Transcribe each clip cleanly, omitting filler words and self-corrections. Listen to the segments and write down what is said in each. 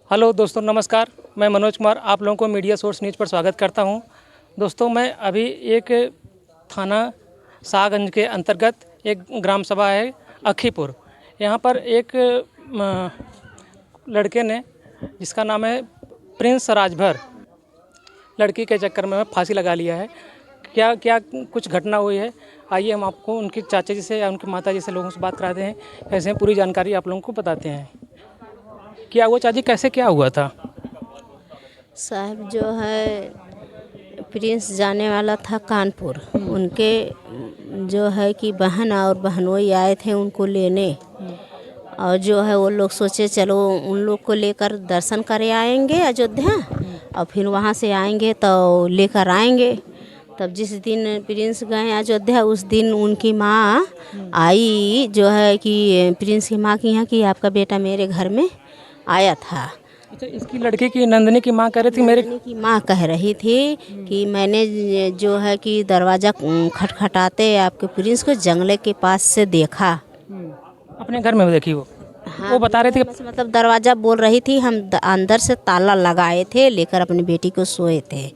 Hello दोस्तों, नमस्कार। मैं मनोज कुमार आप लोगों को मीडिया सोर्स न्यूज़ पर स्वागत करता हूं। दोस्तों, मैं अभी एक थाना शाहगंज के अंतर्गत एक ग्राम सभा है अखीपुर। यहां पर एक लड़के ने, जिसका नाम है प्रिंस राजभर, लड़की के चक्कर में फांसी लगा लिया है। क्या क्या कुछ घटना हुई है, आइए हम आपको उनके चाचा जी से या उनकी माता जी से लोगों से बात कराते हैं। ऐसे पूरी जानकारी आप लोगों को बताते हैं। क्या हुआ चाची, कैसे क्या हुआ था? साहब जो है प्रिंस जाने वाला था कानपुर। उनके जो है कि बहन और बहनोई आए थे उनको लेने, और जो है वो लोग सोचे चलो उन लोग को लेकर दर्शन करे आएंगे अयोध्या, और फिर वहाँ से आएंगे तो लेकर आएंगे। तब जिस दिन प्रिंस गए अयोध्या उस दिन उनकी माँ आई, जो है कि प्रिंस की माँ की यहाँ कि आपका बेटा मेरे घर में आया था। अच्छा, इसकी लड़के की नंदनी की माँ कह रही थी मेरे नंदिनी की माँ कह रही थी कि मैंने जो है कि दरवाज़ा खटखटाते आपके प्रिंस को जंगले के पास से देखा। अपने घर में देखी वो। हाँ, वो बता रहे थे बस मतलब दरवाज़ा बोल रही थी हम अंदर से ताला लगाए थे, लेकर अपनी बेटी को सोए थे।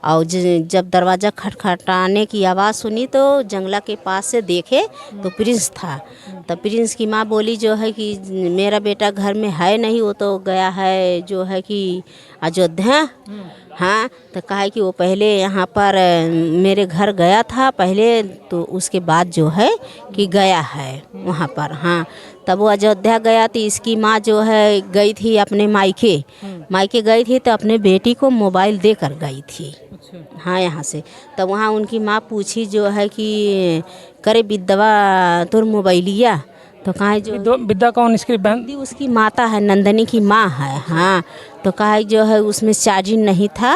और जब दरवाज़ा खटखटाने की आवाज़ सुनी तो जंगला के पास से देखे तो प्रिंस था। तब प्रिंस की माँ बोली जो है कि मेरा बेटा घर में है नहीं, वो तो गया है जो है कि अयोध्या। हाँ, तो कहा है कि वो पहले यहाँ पर मेरे घर गया था पहले, तो उसके बाद जो है कि गया है वहाँ पर। हाँ, तब वो अयोध्या गया तो इसकी माँ जो है गई थी अपने मायके। मायके गई थी तो अपने बेटी को मोबाइल देकर गई थी। हाँ, यहाँ से तब वहाँ उनकी माँ पूछी जो है कि करे विधवा तोर मोबाइलिया, तो कहा जो विद्या कौन, इसकी बहन? दीदी उसकी माता है, नंदनी की माँ है। हाँ, तो कहा जो है उसमें चार्जिंग नहीं था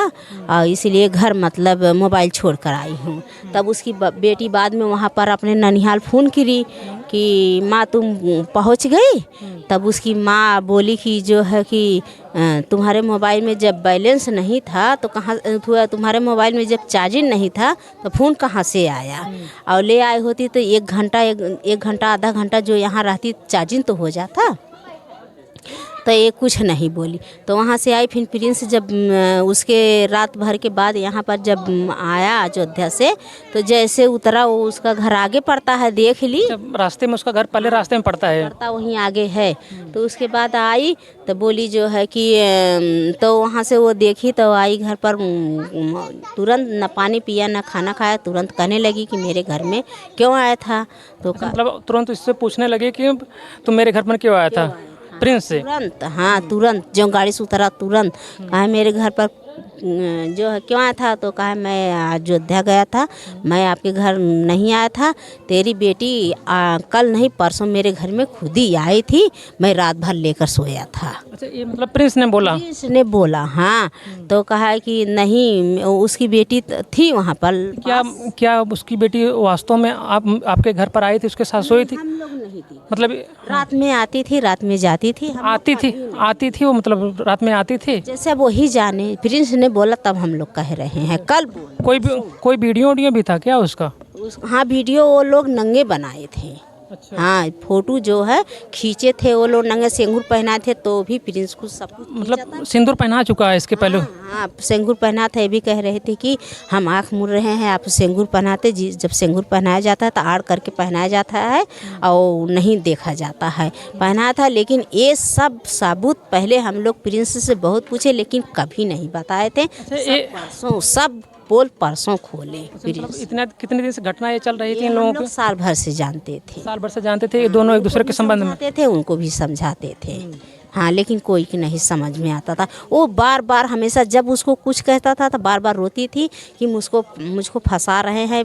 और इसलिए घर मतलब मोबाइल छोड़ कर आई हूँ। तब उसकी बेटी बाद में वहाँ पर अपने ननिहाल फ़ोन करी कि माँ तुम पहुँच गई। तब उसकी माँ बोली कि जो है कि तुम्हारे मोबाइल में जब बैलेंस नहीं था तो कहाँ, तुम्हारे मोबाइल में जब चार्जिंग नहीं था तो फ़ोन कहाँ से आया, और ले आई होती तो एक घंटा आधा घंटा जो यहाँ रहती चार्जिंग तो हो जाता। तो ये कुछ नहीं बोली। तो वहाँ से आई फिर प्रिंस जब उसके रात भर के बाद यहाँ पर जब आया अयोध्या से, तो जैसे उतरा वो उसका घर आगे पड़ता है, देख ली। रास्ते में उसका घर पहले रास्ते में पड़ता है, पड़ता वहीं आगे है। तो उसके बाद आई तो बोली जो है कि तो वहाँ से वो देखी तो आई घर पर, तुरंत न पानी पिया न खाना खाया, तुरंत कहने लगी कि मेरे घर में क्यों आया था। तो मतलब तुरंत इससे पूछने लगे कि तुम मेरे घर पर क्यों आया था, प्रिंस से? तुरंत, हाँ तुरंत जो गाड़ी से उतरा तुरंत कहा मेरे घर पर जो है क्यों आया था। तो कहा मैं अयोध्या गया था, मैं आपके घर नहीं आया था। तेरी बेटी कल नहीं परसों मेरे घर में खुद ही आई थी, मैं रात भर लेकर सोया था। अच्छा, ये मतलब प्रिंस ने बोला? प्रिंस ने बोला, हाँ। तो कहा कि नहीं उसकी बेटी थी वहाँ पर। क्या उसकी बेटी वास्तव में आपके घर पर आई थी, उसके साथ सोई थी? हम लोग नहीं थी, मतलब रात में आती थी, रात में जाती थी। आती थी वो, मतलब रात में आती थी। जैसे वो ही जाने, प्रिंस ने बोला तब हम लोग कह रहे हैं कल कोई वीडियो भी था क्या उसका? हाँ, वीडियो वो लोग नंगे बनाए थे। अच्छा। हाँ, फोटो जो है खींचे थे वो लोग नंगे, सिंदूर पहनाए थे तो भी प्रिंस को सब कुछ मतलब सिंदूर पहना चुका है इसके पहले? हाँ, सिंदूर पहना था। ये भी कह रहे थे कि हम आँख मूंद रहे हैं, आप सिंदूर पहनाते। जब सिंदूर पहनाया जाता है तो आड़ करके पहनाया जाता है और नहीं देखा जाता है, पहना था। लेकिन ये सब सबूत पहले हम लोग प्रिंस से बहुत पूछे लेकिन कभी नहीं बताए थे। सब पोल परसों खोले। मतलब इतना कितने दिन से घटना ये चल रही थी इन लोगों को? साल भर से जानते थे। साल भर से जानते थे, ये दोनों एक दूसरे के संबंध में थे, उनको भी समझाते थे। हाँ, लेकिन कोई की नहीं समझ में आता था। वो बार बार हमेशा जब उसको कुछ कहता था तो बार बार रोती थी कि मुझको फंसा रहे हैं।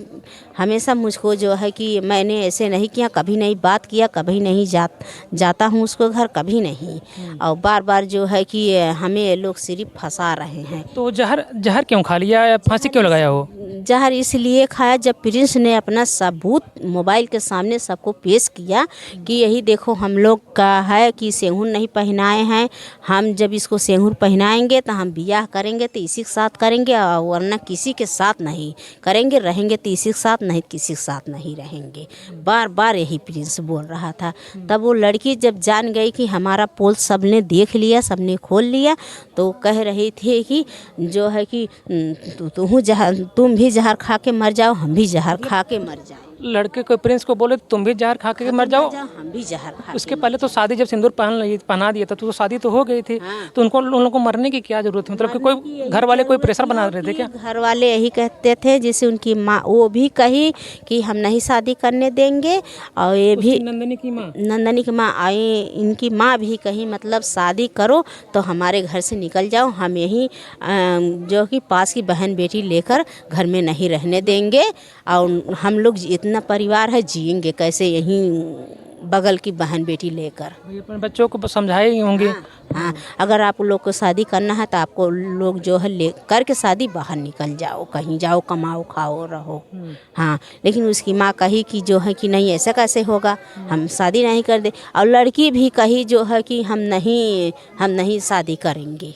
हमेशा मुझको जो है कि मैंने ऐसे नहीं किया, कभी नहीं बात किया, कभी नहीं जाता हूँ उसको घर, कभी नहीं। और बार बार जो है कि हमें लोग सिर्फ फंसा रहे हैं। तो जहर क्यों खा लिया या फांसी क्यों लगाया हो? जहर इसलिए खाया जब प्रिंस ने अपना सबूत मोबाइल के सामने सबको पेश किया कि यही देखो हम लोग का है कि सेंहुर नहीं पहनाए हैं, हम जब इसको सेंहुर पहनाएंगे तो हम बियाह करेंगे तो इसी के साथ करेंगे और वरना किसी के साथ नहीं करेंगे, रहेंगे तो इसी के साथ नहीं किसी के साथ नहीं रहेंगे। बार बार यही प्रिंस बोल रहा था। तब वो लड़की जब जान गई कि हमारा पोल सबने देख लिया, सबने खोल लिया, तो कह रही थी कि जो है कि तुम भी जहर खा के मर जाओ, हम भी जहर खा के मर जाओ। लड़के को प्रिंस को बोले तुम भी जहर खा के मर जाओ, हम भी जहर खा के उसके पहले तो शादी जब सिंदूर पहना दिया था तो शादी तो हो गई थी। हाँ। तो उन लोगों को मरने की क्या जरूरत थी? मतलब कि कोई घर वाले कोई प्रेशर बना रहे थे क्या? घर वाले यही कहते थे, जैसे उनकी माँ वो भी कही कि हम नहीं शादी करने देंगे, और ये भी नंदनी की माँ आई, इनकी माँ भी कही मतलब शादी करो तो हमारे घर से निकल जाओ, हम यही जो कि पास की बहन बेटी लेकर घर में नहीं रहने देंगे, और हम लोग इतना परिवार है जिएंगे कैसे यहीं बगल की बहन बेटी लेकर। अपने बच्चों को समझाए ही होंगे। हाँ, अगर आप लोग को शादी करना है तो आपको लोग जो है ले करके शादी बाहर निकल जाओ, कहीं जाओ, कमाओ, खाओ, रहो। हाँ, लेकिन उसकी माँ कही कि जो है कि नहीं ऐसा कैसे होगा, हम शादी नहीं कर दे। और लड़की भी कही जो है कि हम नहीं शादी करेंगे।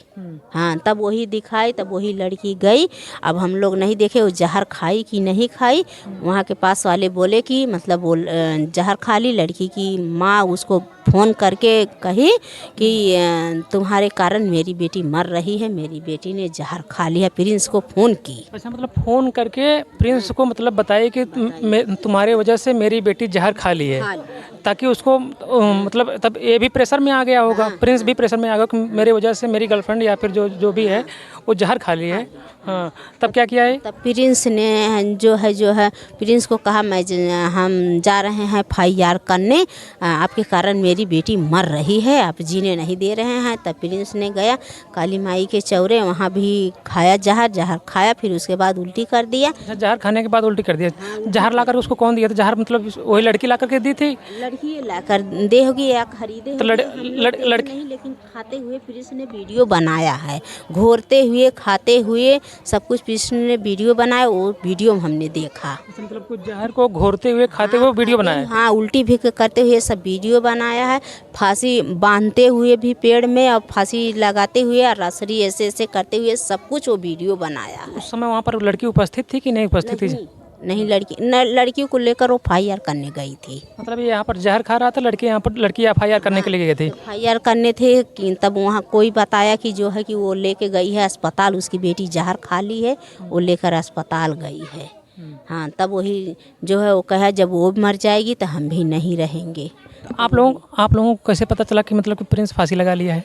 हाँ, तब वही दिखाई, तब वही लड़की गई। अब हम लोग नहीं देखे वो जहर खाई कि नहीं खाई। वहाँ के पास वाले बोले कि मतलब वो जहर खा ली। लड़की की माँ उसको फ़ोन करके कही कि तुम्हारे कारण मेरी बेटी मर रही है, मेरी बेटी ने जहर खा लिया। प्रिंस को फ़ोन की। अच्छा, मतलब फ़ोन करके प्रिंस को मतलब बताइए कि तुम्हारे वजह से मेरी बेटी जहर खा ली है, ताकि उसको मतलब तब ये भी प्रेशर में आ गया होगा। प्रिंस भी प्रेशर में आ गया कि मेरे वजह से मेरी गर्लफ्रेंड या फिर जो भी है वो जहर खा ली है। हाँ, तब क्या किया है? तब प्रिंस ने जो है प्रिंस को कहा हम जा रहे हैं FIR करने, आपके कारण मेरी बेटी मर रही है, आप जीने नहीं दे रहे हैं। तब प्रिंस ने गया काली माई के चौरे, वहाँ भी खाया जहर खाया, फिर उसके बाद उल्टी कर दिया। जहर खाने के बाद उल्टी कर दिया? जहर लाकर उसको कौन दिया था? जहर मतलब वही लड़की ला करके दी थी? लड़की लाकर दे होगी या खरीदे तो लड़की नहीं, लेकिन खाते हुए प्रिंस ने वीडियो बनाया है, घोरते हुए खाते हुए सब कुछ प्रिंस ने वीडियो बनाया, वो वीडियो हमने देखा। मतलब कुछ जहर को घोरते हुए खाते हुए वीडियो बनाया? हाँ, उल्टी भी करते हुए सब वीडियो बनाया है, फांसी बांधते हुए भी पेड़ में और फांसी लगाते हुए और रसरी ऐसे करते हुए सब कुछ वो वीडियो बनाया है। उस समय वहाँ पर लड़की उपस्थित थी कि नहीं उपस्थित थी? नहीं, लड़की को लेकर वो FIR करने गई थी। मतलब ये यहाँ पर जहर खा रहा था, लड़की FIR करने के लिए गई थी? FIR करने थे कि तब वहाँ कोई बताया कि जो है कि वो लेके गई है अस्पताल, उसकी बेटी जहर खा ली है, वो लेकर अस्पताल गई है। हाँ, तब वही जो है वो कहा जब वो मर जाएगी तो हम भी नहीं रहेंगे। आप लोगों को कैसे पता चला कि मतलब कि प्रिंस फांसी लगा लिया है?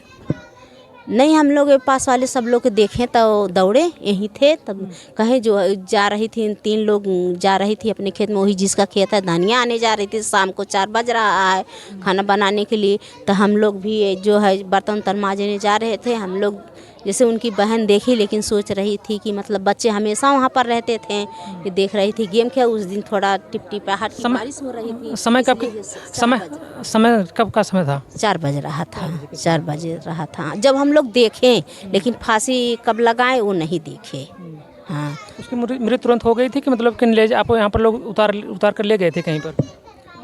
नहीं, हम लोग पास वाले सब लोग देखे तो दौड़े, यहीं थे। तब कहीं जो जा रही थी, 3 लोग जा रही थी अपने खेत में, वही जिसका खेत है धनिया आने जा रही थी। शाम को 4 बज रहा है खाना बनाने के लिए, तो हम लोग भी जो है बर्तन मांजने जा रहे थे। हम लोग जैसे उनकी बहन देखी, लेकिन सोच रही थी कि मतलब बच्चे हमेशा वहाँ पर रहते थे कि देख रही थी गेम खेल। उस दिन थोड़ा टिपटिपाहट की बारिश हो रही थी। समय कब का समय था? 4 बज रहा था, 4 बज रहा था जब हम लोग देखें, लेकिन फांसी कब लगाए वो नहीं देखे। हाँ, उसकी मृत्यु तुरंत हो गई थी कि मतलब कि ले आप यहाँ पर लोग उतार कर ले गए थे कहीं पर?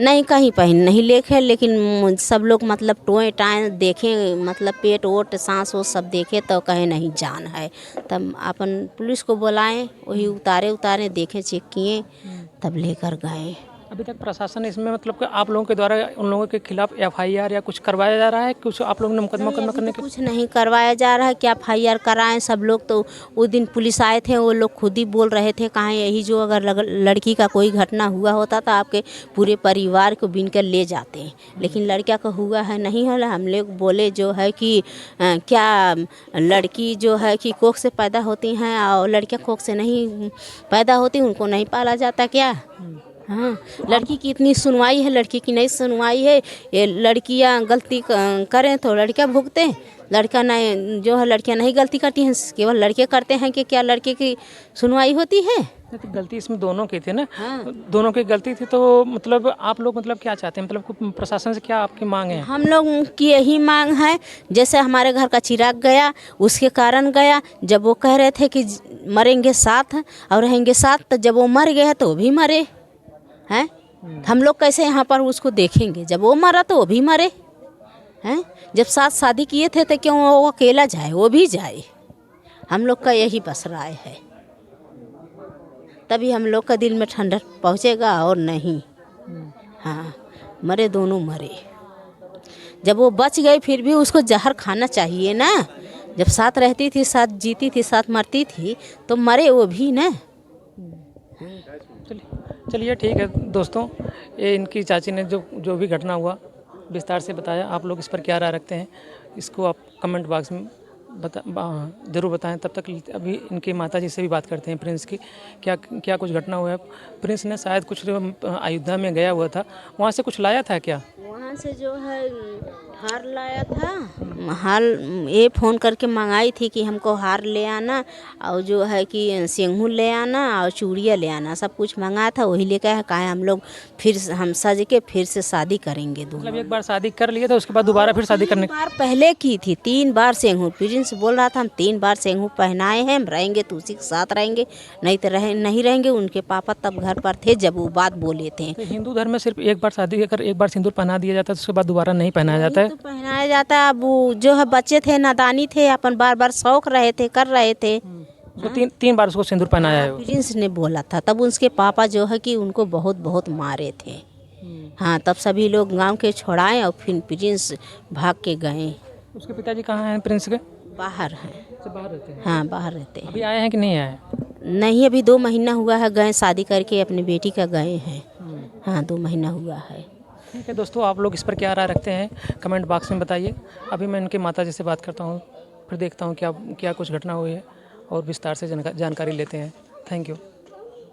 नहीं, कहीं पर नहीं लेखे, लेकिन सब लोग मतलब टोए टाए देखे, मतलब पेट वोट सांस वो सब देखे तो कहे नहीं जान है। तब अपन पुलिस को बुलाएं, वही उतारे देखे, चेक किए, तब लेकर गए। अभी तक प्रशासन इसमें मतलब कि आप लोगों के द्वारा उन लोगों के खिलाफ FIR या कुछ करवाया जा रहा है? कुछ आप लोगों ने मुकदमा करने के? कुछ नहीं करवाया जा रहा है। क्या FIR कराएं सब लोग? तो उस दिन पुलिस आए थे, वो लोग खुद ही बोल रहे थे कहाँ यही जो अगर लड़की का कोई घटना हुआ होता तो आपके पूरे परिवार को बीन कर ले जाते हैं, लेकिन लड़का का हुआ है नहीं होला। हम लोग बोले जो है कि क्या लड़की जो है कि कोख से पैदा होती हैं और लड़कियाँ कोख से नहीं पैदा होती, उनको नहीं पाला जाता क्या? हाँ, लड़की की इतनी सुनवाई है, लड़की की नहीं सुनवाई है। ये लड़कियां गलती करें तो लड़कियां भुगते हैं, लड़का नहीं, जो है लड़कियां नहीं गलती करती हैं, केवल लड़के करते हैं कि क्या लड़के की सुनवाई होती है? तो गलती इसमें दोनों की थी ना। हाँ। दोनों की गलती थी, तो मतलब आप लोग मतलब क्या चाहते हैं, मतलब प्रशासन से क्या आपकी मांग है? हम लोग की यही मांग है, जैसे हमारे घर का चिराग गया उसके कारण गया, जब वो कह रहे थे कि मरेंगे साथ और रहेंगे साथ, तो जब वो मर गया तो वो भी मरे हैं। हम लोग कैसे यहाँ पर उसको देखेंगे? जब वो मरा तो वो भी मरे हैं। जब साथ शादी किए थे तो क्यों वो अकेला जाए? वो भी जाए। हम लोग का यही बस राय है, तभी हम लोग का दिल में ठंडक पहुँचेगा और नहीं। हाँ, मरे दोनों मरे। जब वो बच गई फिर भी उसको जहर खाना चाहिए ना। जब साथ रहती थी, साथ जीती थी, साथ मरती थी, तो मरे वो भी ना। चलिए ठीक है दोस्तों, ये इनकी चाची ने जो जो भी घटना हुआ विस्तार से बताया। आप लोग इस पर क्या राय रखते हैं, इसको आप कमेंट बॉक्स में ज़रूर बताएं। तब तक अभी इनकी माताजी से भी बात करते हैं प्रिंस की, क्या क्या कुछ घटना हुआ है। प्रिंस ने शायद कुछ अयोध्या में गया हुआ था, वहाँ से कुछ लाया था क्या? वहाँ से जो है हार लाया था। हार ये फ़ोन करके मंगाई थी कि हमको हार ले आना, और जो है कि सिंगूर ले आना और चूड़ियाँ ले आना, सब कुछ मंगाया था। वही लेकर है, कहा हम लोग फिर हम सज के फिर से शादी करेंगे दोनों। मतलब एक बार शादी कर लिए तो उसके बाद दोबारा फिर शादी करने? 3 बार पहले की थी, 3 बार सिंगूर। प्रिंस बोल रहा था हम 3 बार सिंगूर पहनाए हैं, हम रहेंगे तो उसी के साथ रहेंगे, नहीं तो नहीं रहेंगे। उनके पापा तब घर पर थे जब वो बात बोले थे। तो हिंदू धर्म में सिर्फ एक बार शादी अगर एक बार सिंदूर पहना दिया जाता है तो उसके बाद दोबारा नहीं पहनाया जाता है? तो पहनाया जाता है। अब वो जो है बच्चे थे, नादानी थे, अपन बार बार शौक रहे थे, कर रहे थे। तो तीन बार उसको सिंदूर पहनाया है वो। प्रिंस ने बोला था, तब उसके पापा जो है कि उनको बहुत बहुत मारे थे। हाँ, तब सभी लोग गांव के छोड़ाए और फिर प्रिंस भाग के गए। उसके पिताजी कहाँ हैं प्रिंस के? बाहर हैं। तो बाहर रहते हैं? हाँ, बाहर रहते हैं। अभी आए हैं कि नहीं आए? नहीं, अभी 2 महीना हुआ है, गए शादी करके अपनी बेटी का गए हैं। हाँ, 2 महीना हुआ है। ठीक है दोस्तों, आप लोग इस पर क्या राय रखते हैं कमेंट बॉक्स में बताइए। अभी मैं इनके माताजी से बात करता हूँ, फिर देखता हूँ क्या क्या कुछ घटना हुई है और विस्तार से जानकारी लेते हैं। Thank you.